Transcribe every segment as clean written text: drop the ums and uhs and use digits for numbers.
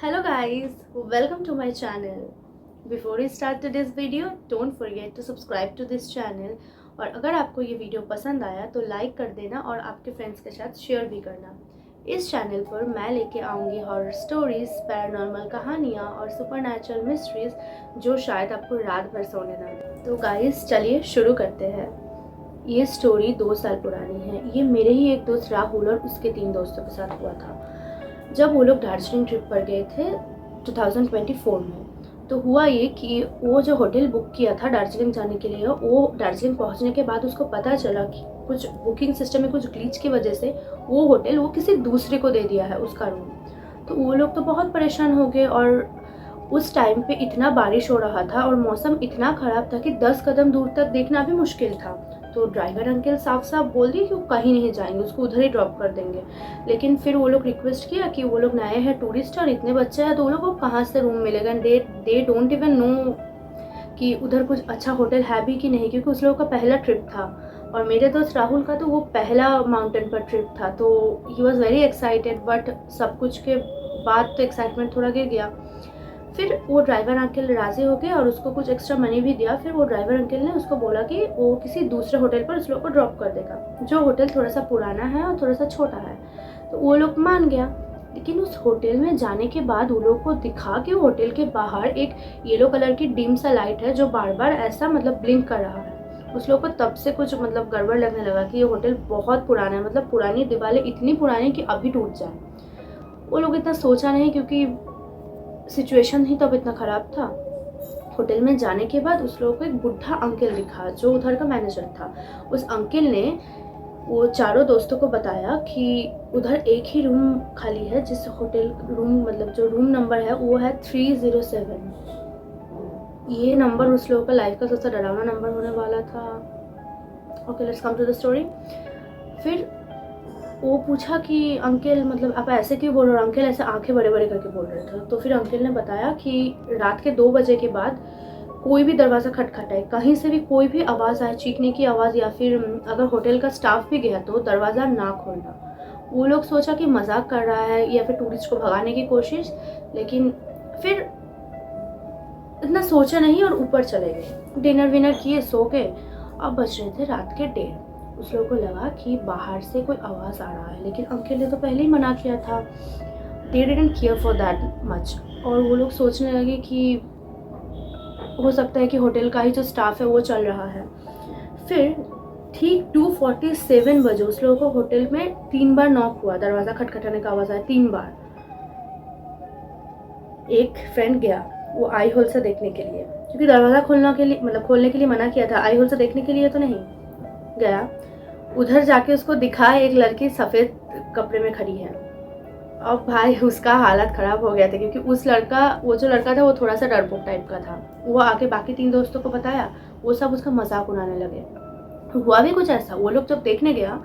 Hello guys, welcome to my channel. Before we start today's video, don't forget to subscribe to this channel. और अगर आपको ये video पसंद आया तो लाइक कर देना और आपके फ्रेंड्स के साथ शेयर भी करना। इस चैनल पर मैं लेके आऊँगी हॉरर स्टोरीज, पैरानॉर्मल कहानियाँ और सुपरनैचुरल मिस्ट्रीज जो शायद आपको रात भर सोने ना दें। तो गाइस चलिए शुरू करते हैं। ये स्टोरी 2 साल पुरानी है। ये मेरे ही एक दोस्त राहुल और उसके 3 दोस्तों के साथ हुआ था जब वो लोग दार्जिलिंग ट्रिप पर गए थे 2024 में। तो हुआ ये कि वो जो होटल बुक किया था दार्जिलिंग जाने के लिए, वो दार्जिलिंग पहुंचने के बाद उसको पता चला कि कुछ बुकिंग सिस्टम में कुछ ग्लिच की वजह से वो होटल वो किसी दूसरे को दे दिया है उसका रूम। तो वो लोग तो बहुत परेशान हो गए और उस टाइम पे इतना बारिश हो रहा था और मौसम इतना ख़राब था कि 10 कदम दूर तक देखना भी मुश्किल था। तो ड्राइवर अंकल साफ साफ बोल दिए कि वो कहीं नहीं जाएंगे, उसको उधर ही ड्रॉप कर देंगे। लेकिन फिर वो लोग रिक्वेस्ट किया कि वो लोग नए हैं टूरिस्ट और इतने बच्चे हैं तो वो लोग को कहाँ से रूम मिलेगा। दे डोंट इवन नो कि उधर कुछ अच्छा होटल है भी कि नहीं, क्योंकि उस लोगों का पहला ट्रिप था और मेरे दोस्त राहुल का तो वो पहला माउंटेन पर ट्रिप था। तो he was very excited, but सब कुछ के बाद तो एक्साइटमेंट थोड़ा गिर गया। फिर वो ड्राइवर अंकल राज़ी हो गए और उसको कुछ एक्स्ट्रा मनी भी दिया। फिर वो ड्राइवर अंकल ने उसको बोला कि वो किसी दूसरे होटल पर उस लोग को ड्रॉप कर देगा, जो होटल थोड़ा सा पुराना है और थोड़ा सा छोटा है। तो वो लोग मान गया। लेकिन उस होटल में जाने के बाद वो लोग को दिखा कि होटल के बाहर एक येलो कलर की डिम सा लाइट है जो बार बार ऐसा ब्लिंक कर रहा है। उस लोग को तब से कुछ गड़बड़ लगने लगा कि ये होटल बहुत पुराना है, पुरानी दीवारें इतनी पुरानी कि अभी टूट जाए। वो लोग इतना सोचा नहीं क्योंकि सिचुएशन ही तब इतना ख़राब था। होटल में जाने के बाद उस लोगों को एक बुढ़ा अंकल दिखा जो उधर का मैनेजर था। उस अंकल ने वो चारों दोस्तों को बताया कि उधर एक ही रूम खाली है, जिस होटल रूम जो रूम नंबर है वो है 307। ये नंबर उस लोगों का लाइफ का सबसे डरावना नंबर होने वाला था। Okay, let's come to the story. फिर वो पूछा कि अंकल आप ऐसे क्यों बोल रहे हो। अंकल ऐसे आंखें बड़े बड़े करके बोल रहे थे। तो फिर अंकल ने बताया कि रात के 2 बजे के बाद कोई भी दरवाज़ा खटखटाए, कहीं से भी कोई भी आवाज़ आए, चीखने की आवाज़ या फिर अगर होटल का स्टाफ भी गया तो दरवाज़ा ना खोलना। वो लोग सोचा कि मजाक कर रहा है या फिर टूरिस्ट को भगाने की कोशिश, लेकिन फिर इतना सोचा नहीं और ऊपर चले गए। डिनर विनर किए, सो गए। अब बज रहे थे रात के 1:30। उस लोगों को लगा कि बाहर से कोई आवाज़ आ रहा है, लेकिन अंकल ने तो पहले ही मना किया था। They didn't care for that much. और वो लोग सोचने लगे कि हो सकता है कि होटल का ही जो स्टाफ है वो चल रहा है। फिर ठीक 2:47 बजे उस लोगों को होटल में 3 बार नॉक हुआ, दरवाज़ा खटखटाने का आवाज़ आया 3 बार। एक फ्रेंड गया वो आई होल से देखने के लिए, क्योंकि दरवाज़ा खोलने के लिए मना किया था, आई होल से देखने के लिए तो नहीं गया। उधर जाके उसको दिखा एक लड़की सफ़ेद कपड़े में खड़ी है। अब भाई उसका हालत ख़राब हो गया था, क्योंकि वो जो लड़का था वो थोड़ा सा डरपोक टाइप का था। वो आके बाकी 3 दोस्तों को बताया, वो सब उसका मजाक उड़ाने लगे। हुआ भी कुछ ऐसा, वो लोग जब देखने गया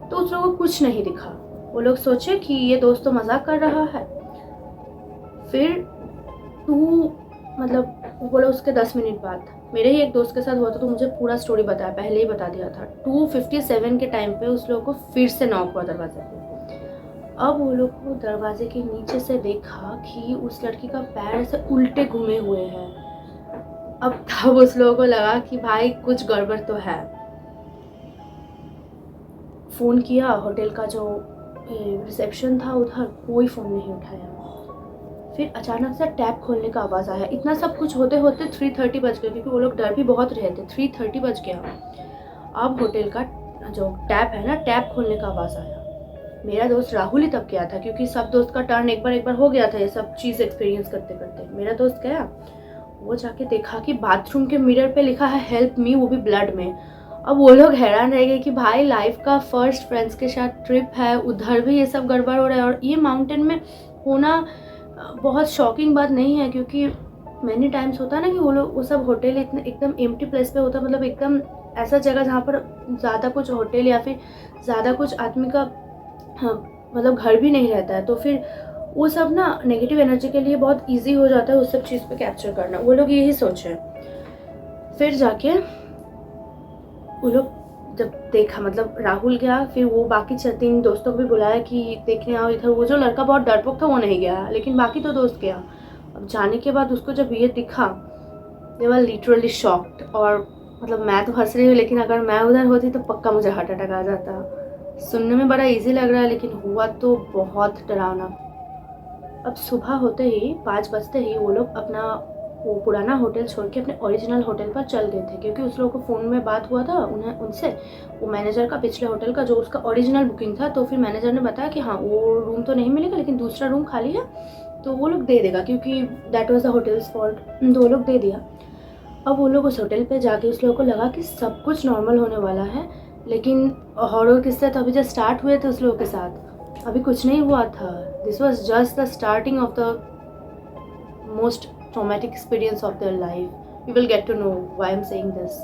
तो उस लोगों को कुछ नहीं दिखा। वो लोग सोचे कि ये दोस्त तो मजाक कर रहा है। फिर वो बोला उसके 10 मिनट बाद मेरे ही एक दोस्त के साथ हुआ था, तो मुझे पूरा स्टोरी बताया, पहले ही बता दिया था। 2:57 के टाइम पे उस लोगों को फिर से नॉक हुआ दरवाजे पे। अब वो लोग को दरवाजे के नीचे से देखा कि उस लड़की का पैर ऐसे उल्टे घूमे हुए हैं। अब तब उस लोगों को लगा कि भाई कुछ गड़बड़ तो है। फ़ोन किया, होटल का जो रिसेप्शन था उधर, कोई फ़ोन नहीं उठाया। फिर अचानक से टैप खोलने का आवाज़ आया। इतना सब कुछ होते होते 3:30 बज गए, क्योंकि वो लोग डर भी बहुत रहे थे। 3:30 बज गया। अब होटल का जो टैप है ना, टैप खोलने का आवाज़ आया। मेरा दोस्त राहुल ही तब गया था, क्योंकि सब दोस्त का टर्न एक बार हो गया था ये सब चीज़ एक्सपीरियंस करते करते। मेरा दोस्त गया, वो जाके देखा कि बाथरूम के मिरर पे लिखा है हेल्प मी, वो भी ब्लड में। अब वो लोग हैरान रह गए कि भाई लाइफ का फर्स्ट फ्रेंड्स के साथ ट्रिप है, उधर भी ये सब गड़बड़ हो रहा है। और ये माउंटेन में होना बहुत शॉकिंग बात नहीं है, क्योंकि मैनी टाइम्स होता है ना कि वो सब होटल इतने एकदम एम्प्टी प्लेस पे होता है, एकदम ऐसा जगह जहाँ पर ज़्यादा कुछ होटल या फिर ज़्यादा कुछ आदमी का घर भी नहीं रहता है। तो फिर वो सब ना नेगेटिव एनर्जी के लिए बहुत इजी हो जाता है उस सब चीज़ पे कैप्चर करना। वो लोग यही सोचे। फिर जाके वो लोग जब देखा, मतलब राहुल गया, फिर वो बाकी 3 दोस्तों को भी बुलाया कि देखने आओ इधर। वो जो लड़का बहुत डरपोक था वो नहीं गया, लेकिन बाकी तो दोस्त गया। अब जाने के बाद उसको जब ये दिखा, दे वर लिटरली शॉक्ड। और मतलब मैं तो हंस रही हूँ, लेकिन अगर मैं उधर होती तो पक्का मुझे हार्ट अटैक आ जाता। सुनने में बड़ा इजी लग रहा है, लेकिन हुआ तो बहुत डरावना। अब सुबह होते ही 5 बजते ही वो लोग अपना वो पुराना होटल छोड़ के अपने ओरिजिनल होटल पर चल गए थे, क्योंकि उस लोगों को फ़ोन में बात हुआ था उनसे, वो मैनेजर का पिछले होटल का जो उसका ओरिजिनल बुकिंग था। तो फिर मैनेजर ने बताया कि हाँ वो रूम तो नहीं मिलेगा, लेकिन दूसरा रूम खाली है तो वो लोग दे देगा, क्योंकि that was the hotels fault. तो वो लोग दे दिया। अब वो लोग उस होटल पे जाके उस लोगों को लगा कि सब कुछ नॉर्मल होने वाला है, लेकिन हॉरर किस्से तो अभी जस्ट स्टार्ट हुए थे उस लोगों के साथ, अभी कुछ नहीं हुआ था। This was just the starting of the most traumatic experience of their life. You will get to know why I am saying this.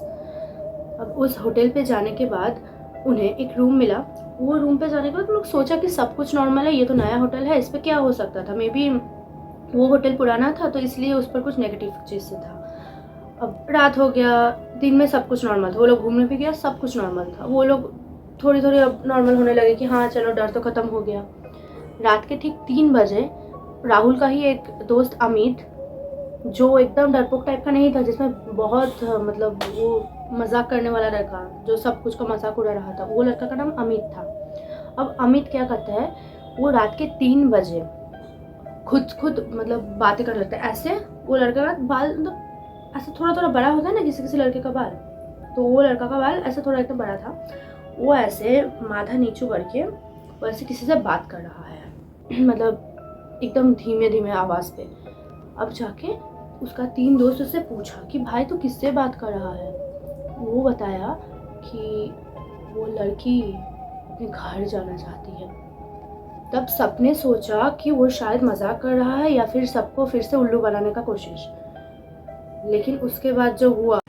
अब उस होटल पे जाने के बाद उन्हें एक रूम मिला। वो रूम पे जाने के बाद लोग सोचा कि सब कुछ नॉर्मल है, ये तो नया होटल है, इस पर क्या हो सकता था। मे बी वो होटल पुराना था तो इसलिए उस पर कुछ नेगेटिव चीज़ से था। अब रात हो गया, दिन में सब कुछ नॉर्मल था, वो लोग घूमने भी गया, सब कुछ नॉर्मल था। वो लोग थोड़ी थोड़ी अब नॉर्मल होने लगे कि हाँ चलो डर तो ख़त्म हो गया। रात के ठीक 3 बजे राहुल का ही एक दोस्त अमित, जो एकदम डरपोक टाइप का नहीं था, जिसमें बहुत मतलब वो मजाक करने वाला लड़का, जो सब कुछ का मजाक उड़ा रहा था, वो लड़का का नाम अमित था। अब अमित क्या करता है, वो रात के 3 बजे खुद मतलब बातें कर लेता है ऐसे। वो लड़का का बाल मतलब ऐसे थोड़ा थोड़ा बड़ा होता है ना किसी किसी लड़के का बाल, तो वो लड़का का बाल ऐसे थोड़ा एकदम बड़ा था। वो ऐसे माथा नीचू करके वैसे किसी से बात कर रहा है मतलब एकदम धीमे धीमे आवाज़ पे। अब जाके उसका 3 दोस्त उससे पूछा कि भाई तू किससे बात कर रहा है। वो बताया कि वो लड़की अपने घर जाना चाहती है। तब सबने सोचा कि वो शायद मजाक कर रहा है या फिर सबको फिर से उल्लू बनाने का कोशिश। लेकिन उसके बाद जो हुआ,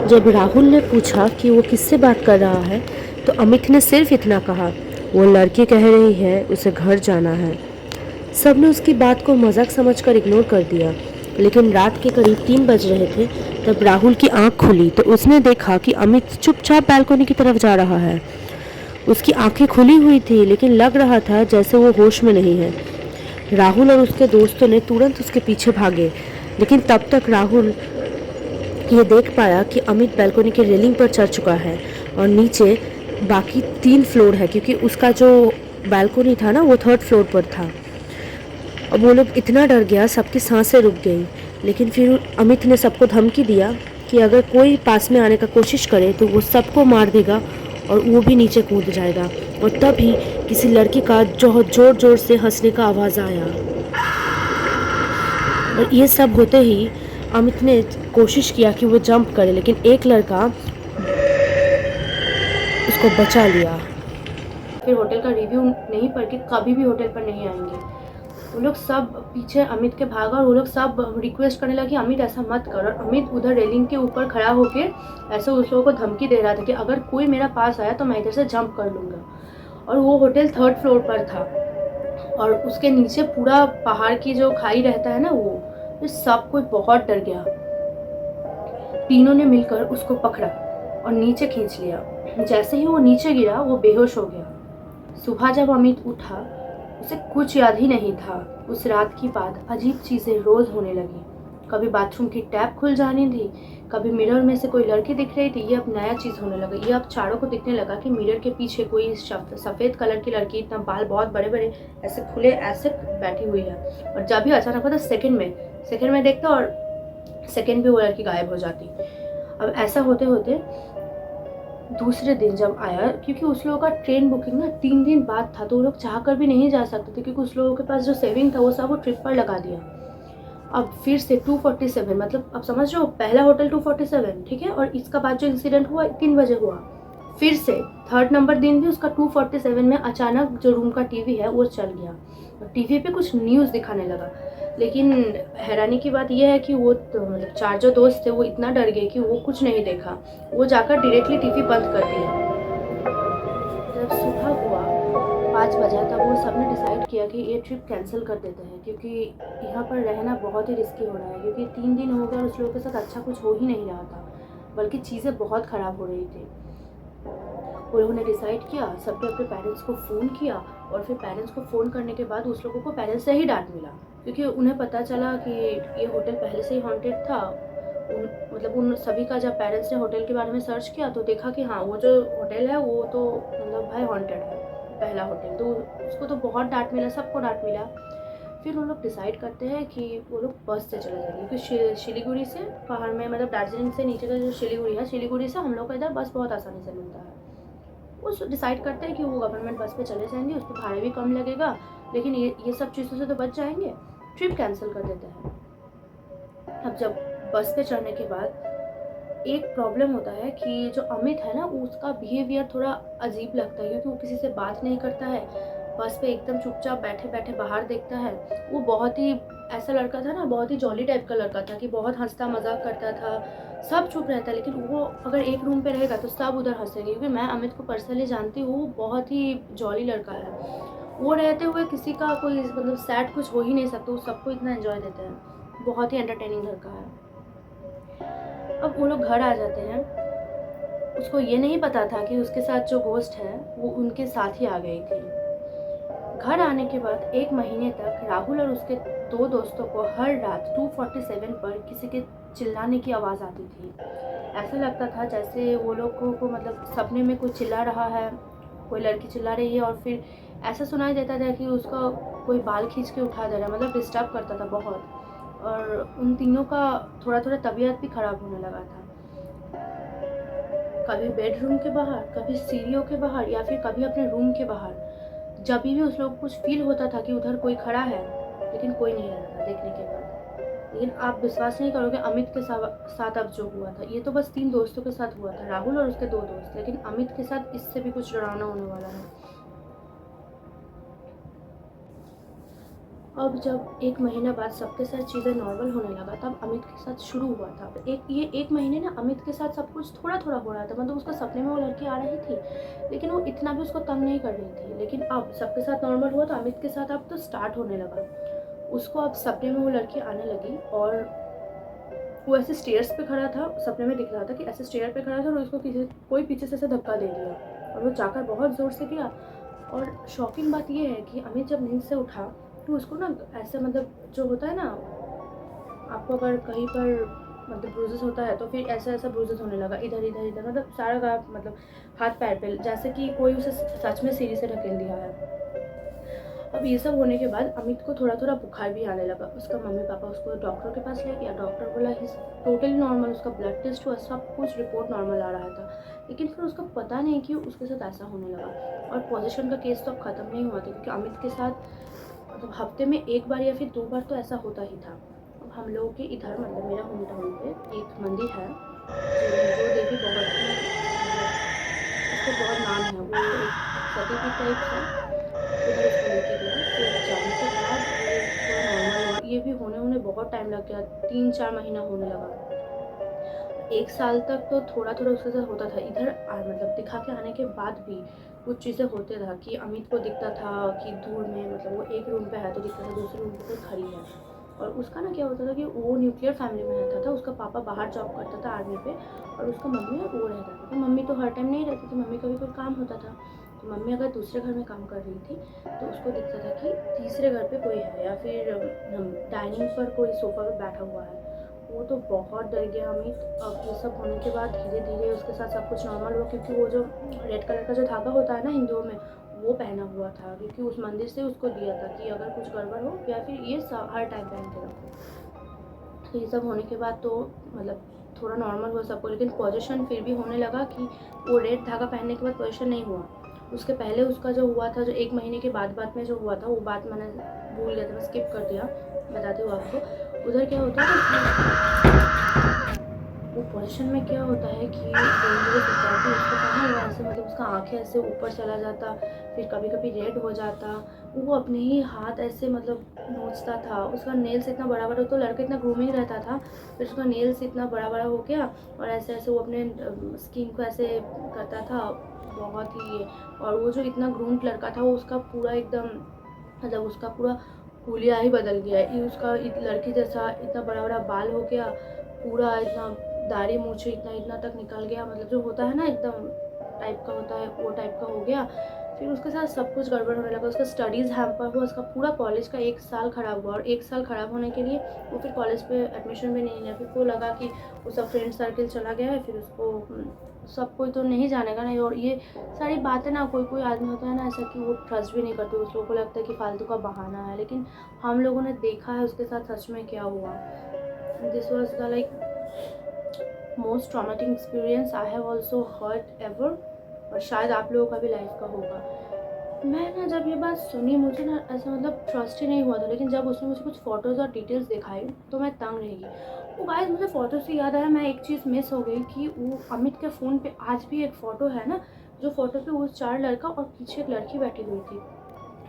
जब राहुल ने पूछा कि वो किससे बात कर रहा है, तो अमित ने सिर्फ इतना कहा, वो लड़की कह रही है उसे घर जाना है। सबने उसकी बात को मजाक समझकर इग्नोर कर दिया। लेकिन रात के करीब 3 बज रहे थे, तब राहुल की आंख खुली तो उसने देखा कि अमित चुपचाप बालकनी की तरफ जा रहा है। उसकी आंखें खुली हुई थी, लेकिन लग रहा था जैसे वो होश में नहीं है। राहुल और उसके दोस्तों ने तुरंत उसके पीछे भागे, लेकिन तब तक राहुल ये देख पाया कि अमित बालकनी के रेलिंग पर चढ़ चुका है और नीचे बाकी 3 फ्लोर है, क्योंकि उसका जो बालकनी था ना वो 3rd फ्लोर पर था। अब वो लोग इतना डर गया, सबकी सांसें रुक गई। लेकिन फिर अमित ने सबको धमकी दिया कि अगर कोई पास में आने का कोशिश करे तो वो सबको मार देगा और वो भी नीचे कूद जाएगा। और तभी किसी लड़की का जोर जोर से हंसने का आवाज़ आया। और ये सब होते ही अमित ने कोशिश किया कि वो जंप करे, लेकिन एक लड़का उसको बचा लिया। फिर होटल का रिव्यू नहीं पढ़ के कभी भी होटल पर नहीं आएंगे। वो लोग सब पीछे अमित के भागा और वो लोग सब रिक्वेस्ट करने लगे अमित ऐसा मत कर। और अमित उधर रेलिंग के ऊपर खड़ा होकर ऐसे उस लोगों को धमकी दे रहा था कि अगर कोई मेरा पास आया तो मैं इधर से जंप कर लूँगा। और वो होटल 3rd फ्लोर पर था और उसके नीचे पूरा पहाड़ की जो खाई रहता है ना, वो तो सब कोई बहुत डर गया। तीनों ने मिलकर उसको पकड़ा और नीचे खींच लिया। जैसे ही वो नीचे गिरा वो बेहोश हो गया। सुबह जब अमित उठा उसे कुछ याद ही नहीं था। उस रात की बात अजीब चीज़ें रोज़ होने लगी। कभी बाथरूम की टैप खुल जानी थी, कभी मिरर में से कोई लड़की दिख रही थी। ये अब नया चीज़ होने लगा। ये अब चारों को दिखने लगा कि मिरर के पीछे कोई सफ़ेद कलर की लड़की, इतना बाल बहुत बड़े बड़े ऐसे खुले ऐसे बैठी हुई है। और जब भी अचानक होता सेकंड में देखता और सेकंड भी वो लड़की गायब हो जाती। अब ऐसा होते होते दूसरे दिन जब आया, क्योंकि उस लोगों का ट्रेन बुकिंग ना 3 दिन बाद था, तो वो लोग चाह कर भी नहीं जा सकते थे, क्योंकि उस लोगों के पास जो सेविंग था वो सब वो ट्रिप पर लगा दिया। अब फिर से 247, मतलब अब समझ रहे हो, पहला होटल 247 ठीक है, और इसका बाद जो इंसिडेंट हुआ 3 बजे हुआ। फिर से 3rd नंबर दिन भी उसका 247 में अचानक जो रूम का टीवी है वो चल गया और टीवी पे कुछ न्यूज़ दिखाने लगा। लेकिन हैरानी की बात यह है कि वो तो मतलब 4 जो दोस्त थे वो इतना डर गए कि वो कुछ नहीं देखा। वो जाकर डायरेक्टली टीवी बंद कर दिया। जब सुबह हुआ 5 बजा, तब वो सब ने डिसाइड किया कि ये ट्रिप कैंसिल कर देते हैं, क्योंकि यहाँ पर रहना बहुत ही रिस्की हो रहा है। क्योंकि 3 दिन हो गए और उस लोगों के साथ अच्छा कुछ हो ही नहीं रहा था। बल्कि चीज़ें बहुत ख़राब हो रही थी। और उन्होंने डिसाइड किया, सबने अपने पेरेंट्स को फ़ोन किया और फिर पेरेंट्स को फ़ोन करने के बाद उस लोगों को पेरेंट्स से ही डांट मिला, क्योंकि उन्हें पता चला कि ये होटल पहले से ही हॉन्टेड था। उन सभी का जब पेरेंट्स ने होटल के बारे में सर्च किया तो देखा कि हाँ, वो जो होटल है वो तो मतलब भाई हॉन्टेड है, पहला होटल। तो उसको तो बहुत डांट मिला, सबको डांट मिला। फिर वो लोग डिसाइड करते हैं कि वो लोग बस से चले जाएंगे, क्योंकि शिलीगुड़ी से पहाड़ में, मतलब दार्जिलिंग से नीचे का जो शिलीगुड़ी है, शिलीगुड़ी से हम लोग को इधर बस बहुत आसानी से मिलता है। वो डिसाइड करते हैं कि वो गवर्नमेंट बस पे चले जाएंगे, उस पर भाड़ा भी कम लगेगा, लेकिन ये सब चीज़ों से तो बच जाएंगे। ट्रिप कैंसिल कर देते हैं। अब जब बस पे चढ़ने के बाद एक प्रॉब्लम होता है कि जो अमित है ना, उसका बिहेवियर थोड़ा अजीब लगता है, क्योंकि वो किसी से बात नहीं करता है, बस पे एकदम चुपचाप बैठे बैठे बाहर देखता है। वो बहुत ही ऐसा लड़का था ना, बहुत ही जॉली टाइप का लड़का था कि बहुत हंसता मजाक करता था, सब चुप रहता है। लेकिन वो अगर एक रूम पे रहेगा तो सब उधर हंसेंगे, क्योंकि मैं अमित को पर्सनली जानती हूँ, वो बहुत ही जॉली लड़का है। वो रहते हुए किसी का कोई मतलब सैड कुछ हो ही नहीं सकता, वो सबको इतना एंजॉय देते हैं, बहुत ही एंटरटेनिंग लड़का है। अब वो लोग घर आ जाते हैं। उसको ये नहीं पता था कि उसके साथ जो गोस्ट है वो उनके साथ ही आ गई थी। घर आने के बाद 1 महीने तक राहुल और उसके 2 दोस्तों को हर रात 247 पर किसी के चिल्लाने की आवाज़ आती थी। ऐसा लगता था जैसे वो लोगों को मतलब सपने में कोई चिल्ला रहा है, कोई लड़की चिल्ला रही है, और फिर ऐसा सुनाई देता था कि उसका कोई बाल खींच के उठा दे रहा है, मतलब डिस्टर्ब करता था बहुत। और उन तीनों का थोड़ा थोड़ा तबीयत भी ख़राब होने लगा था, कभी बेडरूम के बाहर, कभी सीढ़ियों के बाहर, या फिर कभी अपने रूम के बाहर। जब भी उस लोग को कुछ फील होता था कि उधर कोई खड़ा है, लेकिन कोई नहीं रहता था देखने के बाद। लेकिन आप विश्वास नहीं करोगे, अमित के साथ अब जो हुआ था, ये तो बस 3 दोस्तों के साथ हुआ था, राहुल और उसके 2 दोस्त, लेकिन अमित के साथ इससे भी कुछ डरावना होने वाला है। अब जब 1 महीना बाद सबके साथ चीज़ें नॉर्मल होने लगा, तब अमित के साथ शुरू हुआ था। ये 1 महीने ना अमित के साथ सब कुछ थोड़ा थोड़ा हो रहा था, मतलब उसका सपने में वो लड़की आ रही थी, लेकिन वो इतना भी उसको तंग नहीं कर रही थी। लेकिन अब सबके साथ नॉर्मल हुआ तो अमित के साथ अब तो स्टार्ट होने लगा। उसको अब सपने में वो लड़की आने लगी, और वो ऐसे स्टेयर्स पे खड़ा था, सपने में दिख रहा था कि ऐसे स्टेयर पे खड़ा था, और उसको कोई पीछे से ऐसे धक्का दे दिया, और वो जाकर बहुत ज़ोर से दिया। और शॉकिंग बात ये है कि अमित जब नींद से उठा तो उसको ना ऐसे, मतलब जो होता है ना, आपको अगर कहीं पर मतलब ब्रूजेस होता है तो फिर ऐसा ऐसा ब्रूजेस होने लगा, इधर इधर इधर, मतलब सारा का मतलब हाथ पैर पे, जैसे कि कोई उसे सच में सीढ़ी से ढकेल दिया है। अब ये सब होने के बाद अमित को थोड़ा थोड़ा बुखार भी आने लगा। उसका मम्मी पापा उसको डॉक्टर के पास ले गया, डॉक्टर बोला ही टोटली नॉर्मल, उसका ब्लड टेस्ट हुआ, सब कुछ रिपोर्ट नॉर्मल आ रहा था। लेकिन फिर उसको पता नहीं कि उसके साथ ऐसा होने लगा। और पोजीशन का केस तो अब ख़त्म नहीं हुआ था, क्योंकि अमित के साथ मतलब हफ्ते में 1 बार या फिर 2 बार तो ऐसा होता ही था। अब हम लोगों के इधर, मतलब मेरा होम टाउन पे एक मंदिर है, जो देवी बहुत ही मतलब उसको बहुत नाम है, वो एक सती पीठ टाइप है। उधर उसको लेके गया, फिर जाने के बाद वो थोड़ा नॉर्मल हुआ। ये भी होने बहुत टाइम लग गया, 3-4 महीना होने लगा। 1 साल तक तो थोड़ा थोड़ा उसके साथ होता था। इधर मतलब दिखा के आने के बाद भी कुछ चीज़ें होते था कि अमित को दिखता था कि दूर में, मतलब वो एक रूम पे है तो दिखता था दूसरे रूम पे कोई खड़ी है। और उसका ना क्या होता था कि वो न्यूक्लियर फैमिली में रहता था, उसका पापा बाहर जॉब करता था आर्मी पे, और उसका मम्मी और वो रहता था। तो मम्मी तो हर टाइम नहीं रहती थी, मम्मी का भी कोई काम होता था। तो मम्मी अगर दूसरे घर में काम कर रही थी तो उसको दिखता था कि तीसरे घर पे कोई है, या फिर डाइनिंग पर कोई सोफ़ा पे बैठा हुआ है। वो तो बहुत डर गया अमित। अब ये सब होने के बाद धीरे धीरे उसके साथ सब कुछ नॉर्मल हुआ, क्योंकि वो जो रेड कलर का जो धागा होता है ना हिंदुओं में, वो पहना हुआ था, क्योंकि उस मंदिर से उसको दिया था कि अगर कुछ गड़बड़ हो या फिर ये हर टाइम पहन के रखो। तो ये सब होने के बाद तो मतलब थोड़ा नॉर्मल हुआ सबको, लेकिन पोजीशन फिर भी होने लगा कि वो रेड धागा पहनने के बाद पोजीशन नहीं हुआ। उसके पहले उसका जो हुआ था, जो 1 महीने के बाद में जो हुआ था, वो बात मैंने भूल गया था, मैं स्किप कर दिया, बताती हूँ आपको। उधर क्या होता है कि वो पोजीशन में क्या होता है कि धीरे-धीरे सिक्योरिटी उसको कहाँ हुआ ऐसे, मतलब उसका आँखें ऐसे ऊपर चला जाता, फिर कभी-कभी रेड हो जाता। वो अपने ही हाथ ऐसे मतलब नोचता था। उसका नेल्स इतना बड़ा-बड़ा, तो लड़का इतना ग्रूमिंग रहता था, फिर उसका नेल्स इतना बड़ा-बड़ा हो गया, और ऐसे-ऐसे वो अपने स्किन को ऐसे करता था, बहुत ही। और वो जो इतना ग्रूम्ड लड़का था, वो उसका पूरा एकदम मतलब उसका पूरा हुलिया ही बदल गया। ये उसका लड़की जैसा इतना बड़ा-बड़ा बाल हो गया, पूरा इतना दाढ़ी मूछें इतना इतना तक निकल गया, मतलब जो होता है ना एकदम टाइप का होता है वो टाइप का हो गया। फिर उसके साथ सब कुछ गड़बड़ होने लगा, उसका स्टडीज़ हैम्पर हुआ, उसका पूरा कॉलेज का 1 साल ख़राब हुआ। और 1 साल ख़राब होने के लिए वो फिर कॉलेज पे एडमिशन भी नहीं लिया। फिर वो लगा कि वो सब फ्रेंड सर्किल चला गया है, फिर उसको सब कोई तो नहीं जानेगा ना। और ये सारी बातें ना, कोई कोई आदमी होता है ना ऐसा कि वो ट्रस्ट भी नहीं करते, उस लोगों को लगता है कि फालतू का बहाना है। लेकिन हम लोगों ने देखा है उसके साथ सच में क्या हुआ। This was the like most traumatic experience I have also heard ever, और शायद आप लोगों का भी लाइफ का होगा। मैं ना जब ये बात सुनी मुझे ना ऐसा मतलब ट्रस्ट ही नहीं हुआ था, लेकिन जब उसने मुझे कुछ फ़ोटोज़ और डिटेल्स दिखाई तो मैं तंग रह गई। वो गाइस मुझे फ़ोटो से याद आया, मैं एक चीज़ मिस हो गई कि वो अमित के फ़ोन पे आज भी एक फ़ोटो है ना, जो फ़ोटो पे वो 4 लड़का और पीछे एक लड़की बैठी हुई थी।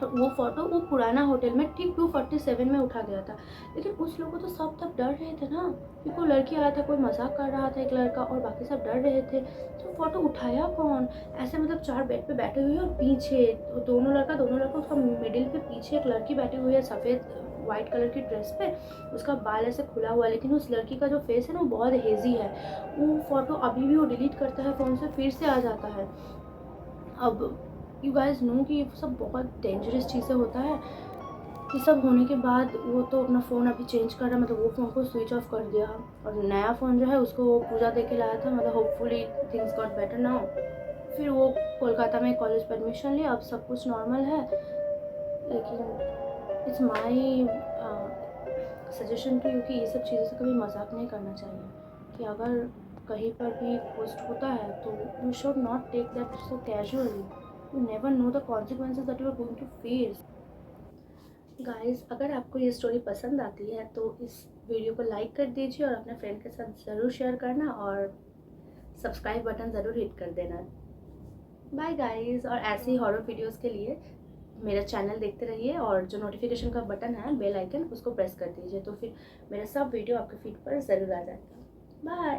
तो वो फ़ोटो वो पुराना होटल में ठीक 247 में उठा गया था। लेकिन उस लोगों तो सब तब डर रहे थे ना कि कोई लड़की आया था, कोई मजाक कर रहा था एक लड़का, और बाकी सब डर रहे थे। तो फ़ोटो उठाया कौन? ऐसे मतलब 4 बेड पे बैठे हुए और पीछे दोनों लड़का उसका मिडिल पे पीछे एक लड़की बैठी हुई है सफ़ेद वाइट कलर की ड्रेस पे, उसका बाल ऐसे खुला हुआ है। लेकिन उस लड़की का जो फेस है ना वो बहुत हेजी है। वो फ़ोटो अभी भी वो डिलीट करता है फ़ोन से, फिर से आ जाता है। अब यू गाइस नो कि ये सब बहुत डेंजरस चीज़ें होता है। ये सब होने के बाद वो तो अपना फ़ोन अभी चेंज कर रहा है, मतलब वो फ़ोन को स्विच ऑफ कर दिया, और नया फ़ोन जो है उसको वो पूजा दे के लाया था, मतलब hopefully things got better now. फिर वो कोलकाता में कॉलेज पर एडमिशन लिया, अब सब कुछ नॉर्मल है। लेकिन it's my suggestion to you कि ये सब चीज़ों से कभी मजाक नहीं करना चाहिए। कि अगर कहीं पर भी पोस्ट होता है तो you should not take that so casually. You never know the consequences that you are going to face. Guys अगर आपको ये स्टोरी पसंद आती है तो इस वीडियो को लाइक कर दीजिए, और अपने फ्रेंड के साथ ज़रूर शेयर करना, और सब्सक्राइब बटन ज़रूर हिट कर देना। बाय गाइस, और ऐसे ही हॉरर वीडियोस के लिए मेरा चैनल देखते रहिए, और जो नोटिफिकेशन का बटन है बेल आइकन उसको प्रेस कर दीजिए, तो फिर मेरा सब वीडियो आपके फीड पर ज़रूर आ जाएगा। बाय।